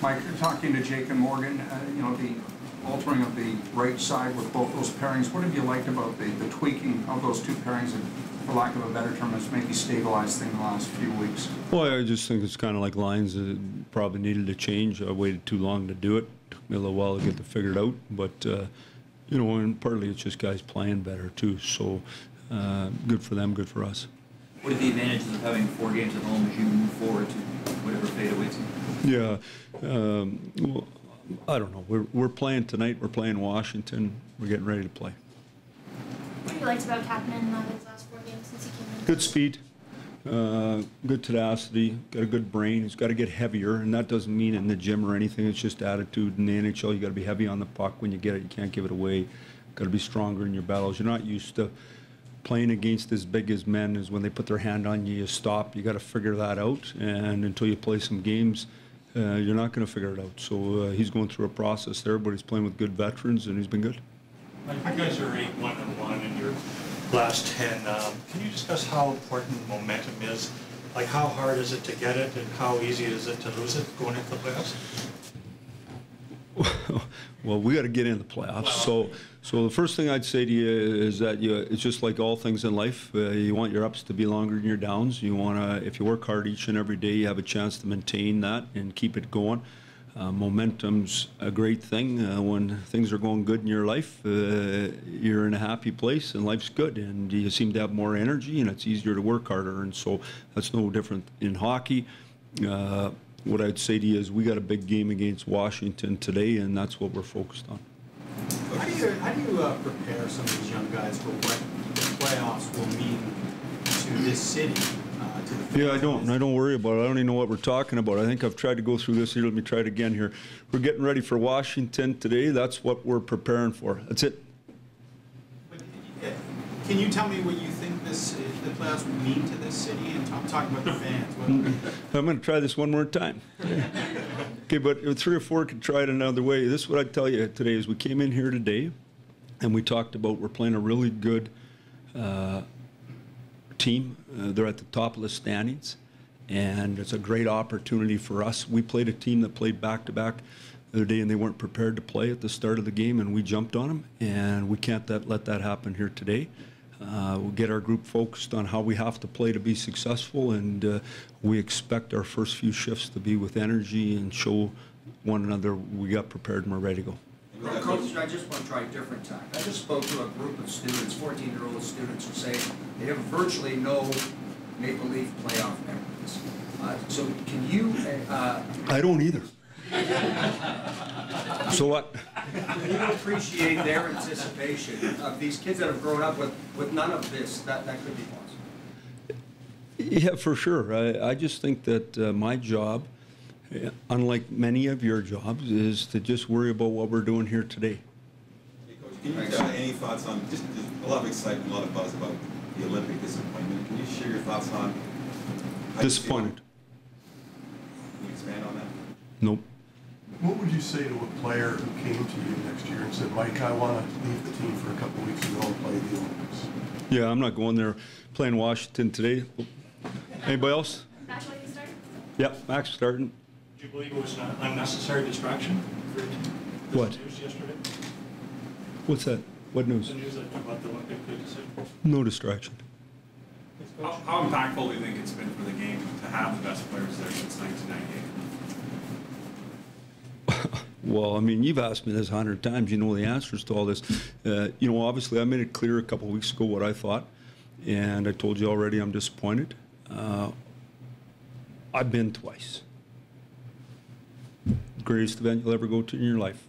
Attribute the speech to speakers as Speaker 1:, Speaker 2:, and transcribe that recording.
Speaker 1: Mike, talking to Jake and Morgan, you know, the altering of the right side with both those pairings, what have you liked about the tweaking of those two pairings and, for lack of a better term, has maybe stabilized things in the last few weeks?
Speaker 2: Well, I just think it's kind of like lines that probably needed to change. I waited too long to do it. Took me a little while to get it figured out, but you know, and partly it's just guys playing better too. So good for them, good for us.
Speaker 3: What are the advantages of having 4 games at home as you move forward to whatever fate awaits you?
Speaker 2: Yeah, well, I don't know. We're playing tonight. We're playing Washington. We're getting ready to play.
Speaker 4: What have you liked about Kapanen in his last 4 games since he came in?
Speaker 2: Good speed, good tenacity, got a good brain. He's got to get heavier, and that doesn't mean in the gym or anything. It's just attitude. In the NHL, you got to be heavy on the puck. When you get it, you can't give it away. Got to be stronger in your battles. You're not used to playing against as big as men. Is when they put their hand on you, you stop. You got to figure that out, and until you play some games, you're not going to figure it out. So he's going through a process there, but he's playing with good veterans, and he's been good.
Speaker 5: Mike, you guys are 8-1-1 in your last 10. Can you discuss how important momentum is? Like, how hard is it to get it, and how easy is it to lose it going into the playoffs?
Speaker 2: Well, we got to get in the playoffs. So the first thing I'd say to you is that it's just like all things in life. You want your ups to be longer than your downs. You want to, if you work hard each and every day, you have a chance to maintain that and keep it going. Momentum's a great thing. When things are going good in your life, you're in a happy place and life's good, and you seem to have more energy, and it's easier to work harder. And so that's no different in hockey. What I'd say to you is we got a big game against Washington today, and that's what we're focused on.
Speaker 6: How do you prepare some of these young guys for what the playoffs will mean to this city?
Speaker 2: Yeah, I don't worry about it. I don't even know what we're talking about. I think I've tried to go through this here. Let me try it again here. We're getting ready for Washington today. That's what we're preparing for. That's it.
Speaker 6: But, can you tell me what you think the playoffs will mean to this city? And talk about the fans.
Speaker 2: I'm going to try this one more time. Okay, but 3 or 4 could try it another way. This is what I'd tell you today is we came in here today and we talked about we're playing a really good team. They're at the top of the standings, and it's a great opportunity for us. We played a team that played back-to-back the other day, and they weren't prepared to play at the start of the game, and we jumped on them, and we can't let that happen here today. We'll get our group focused on how we have to play to be successful, and we expect our first few shifts to be with energy and show one another we got prepared and we're ready to go.
Speaker 7: Coach, I just want to try a different tack. I just spoke to a group of students, 14-year-old students, who say they have virtually no Maple Leaf playoff memories. So can you...
Speaker 2: I don't either. So what?
Speaker 7: Can you appreciate their anticipation of these kids that have grown up with none of this, that could be possible?
Speaker 2: Yeah, for sure. I just think that my job, unlike many of your jobs, is to just worry about what we're doing here today.
Speaker 8: Hey, Coach, can you any thoughts on just a lot of excitement, a lot of buzz about the Olympic disappointment? Can you share your thoughts on
Speaker 2: disappointed?
Speaker 8: Can you expand on that?
Speaker 2: Nope.
Speaker 9: What would you say to a player who came to you next year and said, Mike, I want to leave the team for a couple of weeks and go and play the Olympics?
Speaker 2: Yeah, I'm not going there playing Washington today. Anybody else?
Speaker 4: Max, will you start?
Speaker 2: Yep, Max starting.
Speaker 5: Do you believe it was an unnecessary distraction for
Speaker 2: What?
Speaker 5: the news yesterday?
Speaker 2: What's that? What news?
Speaker 5: The news about the Olympic decision?
Speaker 2: No distraction.
Speaker 10: How impactful do you think it's been for the game to have the best players there since 1998?
Speaker 2: Well, I mean, you've asked me this 100 times. You know the answers to all this. You know, obviously, I made it clear a couple of weeks ago what I thought, and I told you already I'm disappointed. I've been twice. Greatest event you'll ever go to in your life.